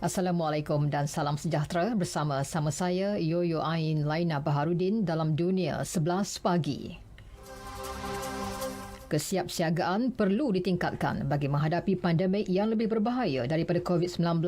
Assalamualaikum dan salam sejahtera bersama saya Yoyo Ain Laina Baharudin dalam Dunia 11 Pagi. Kesiapsiagaan perlu ditingkatkan bagi menghadapi pandemik yang lebih berbahaya daripada COVID-19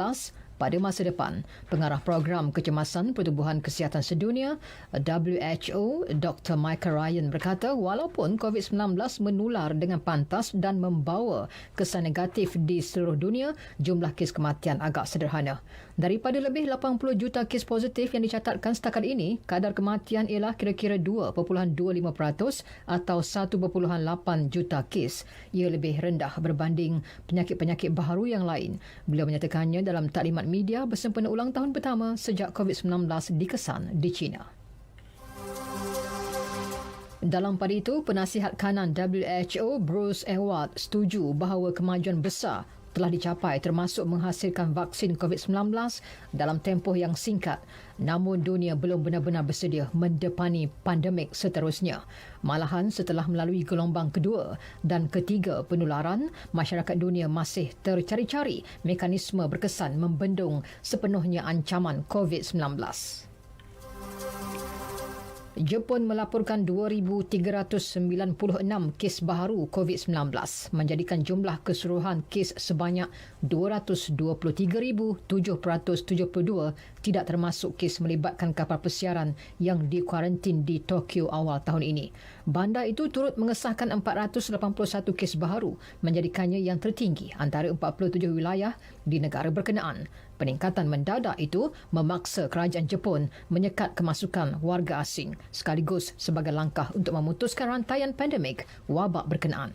pada masa depan. Pengarah Program Kecemasan Pertubuhan Kesihatan Sedunia WHO, Dr. Michael Ryan berkata walaupun COVID-19 menular dengan pantas dan membawa kesan negatif di seluruh dunia, jumlah kes kematian agak sederhana. Daripada lebih 80 juta kes positif yang dicatatkan setakat ini, kadar kematian ialah kira-kira 2.25% atau 1.8 juta kes. Ia lebih rendah berbanding penyakit-penyakit baharu yang lain. Beliau menyatakannya dalam taklimat media bersempena ulang tahun pertama sejak COVID-19 dikesan di China. Dalam pada itu, penasihat kanan WHO Bruce Ewart setuju bahawa kemajuan besar telah dicapai termasuk menghasilkan vaksin COVID-19 dalam tempoh yang singkat. Namun dunia belum benar-benar bersedia mendepani pandemik seterusnya. Malahan setelah melalui gelombang kedua dan ketiga penularan, masyarakat dunia masih tercari-cari mekanisme berkesan membendung sepenuhnya ancaman COVID-19. Jepun melaporkan 2,396 kes baharu COVID-19, menjadikan jumlah keseluruhan kes sebanyak 223,772, tidak termasuk kes melibatkan kapal persiaran yang dikuarantin di Tokyo awal tahun ini. Bandar itu turut mengesahkan 481 kes baharu, menjadikannya yang tertinggi antara 47 wilayah di negara berkenaan. Peningkatan mendadak itu memaksa kerajaan Jepun menyekat kemasukan warga asing sekaligus sebagai langkah untuk memutuskan rantaian pandemik wabak berkenaan.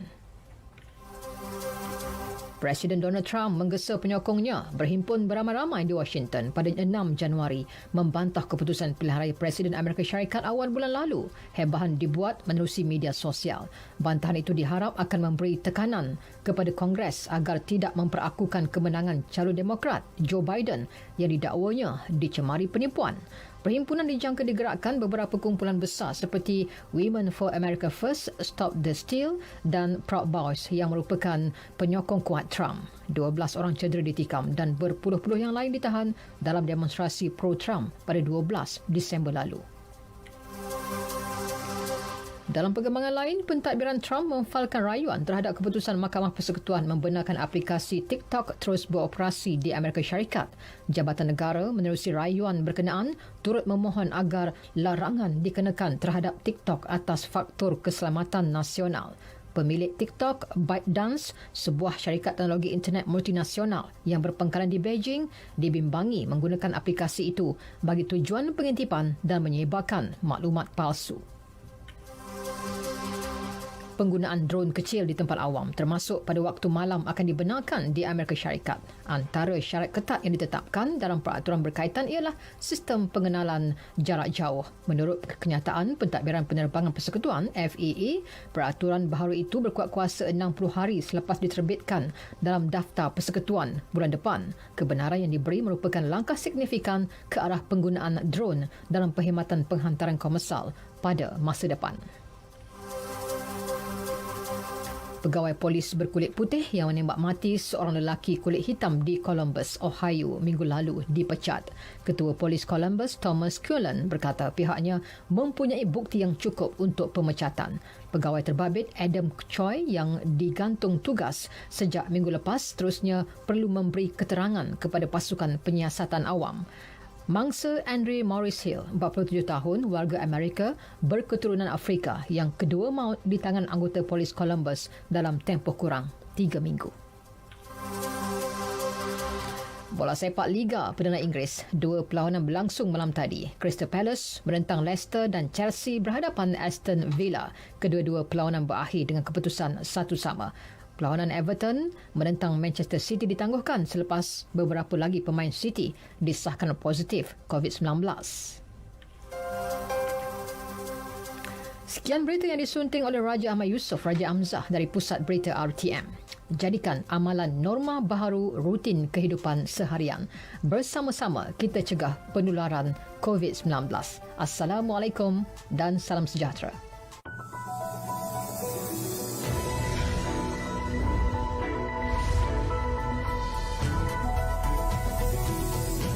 Presiden Donald Trump menggesa penyokongnya berhimpun beramai-ramai di Washington pada 6 Januari membantah keputusan pilihan raya Presiden Amerika Syarikat awal bulan lalu. Hebahan dibuat menerusi media sosial. Bantahan itu diharap akan memberi tekanan kepada Kongres agar tidak memperakukan kemenangan calon Demokrat Joe Biden yang didakwanya dicemari penipuan. Perhimpunan dijangka digerakkan beberapa kumpulan besar seperti Women for America First, Stop the Steal dan Proud Boys yang merupakan penyokong kuat Trump. 12 orang cedera ditikam dan berpuluh-puluh yang lain ditahan dalam demonstrasi pro-Trump pada 12 Disember lalu. Dalam perkembangan lain, pentadbiran Trump memfalkan rayuan terhadap keputusan Mahkamah Persekutuan membenarkan aplikasi TikTok terus beroperasi di Amerika Syarikat. Jabatan Negara menerusi rayuan berkenaan turut memohon agar larangan dikenakan terhadap TikTok atas faktor keselamatan nasional. Pemilik TikTok, ByteDance, sebuah syarikat teknologi internet multinasional yang berpangkalan di Beijing, dibimbangi menggunakan aplikasi itu bagi tujuan pengintipan dan menyebarkan maklumat palsu. Penggunaan drone kecil di tempat awam termasuk pada waktu malam akan dibenarkan di Amerika Syarikat. Antara syarat ketat yang ditetapkan dalam peraturan berkaitan ialah sistem pengenalan jarak jauh. Menurut kenyataan Pentadbiran Penerbangan Persekutuan FAA, peraturan baharu itu berkuat kuasa 60 hari selepas diterbitkan dalam daftar persekutuan bulan depan. Kebenaran yang diberi merupakan langkah signifikan ke arah penggunaan drone dalam perkhidmatan penghantaran komersial pada masa depan. Pegawai polis berkulit putih yang menembak mati seorang lelaki kulit hitam di Columbus, Ohio minggu lalu dipecat. Ketua Polis Columbus, Thomas Cullen, berkata pihaknya mempunyai bukti yang cukup untuk pemecatan. Pegawai terbabit Adam Choi yang digantung tugas sejak minggu lepas seterusnya perlu memberi keterangan kepada pasukan penyiasatan awam. Mangsa Andre Morris Hill, 47 tahun, warga Amerika berketurunan Afrika yang kedua maut di tangan anggota polis Columbus dalam tempoh kurang 3 minggu. Bola sepak Liga Perdana Inggeris, dua perlawanan berlangsung malam tadi. Crystal Palace menentang Leicester dan Chelsea berhadapan Aston Villa. Kedua-dua perlawanan berakhir dengan keputusan 1-1. Perlawanan Everton menentang Manchester City ditangguhkan selepas beberapa lagi pemain City disahkan positif COVID-19. Sekian berita yang disunting oleh Raja Ahmad Yusof, Raja Hamzah dari Pusat Berita RTM. Jadikan amalan norma baharu rutin kehidupan seharian. Bersama-sama kita cegah penularan COVID-19. Assalamualaikum dan salam sejahtera.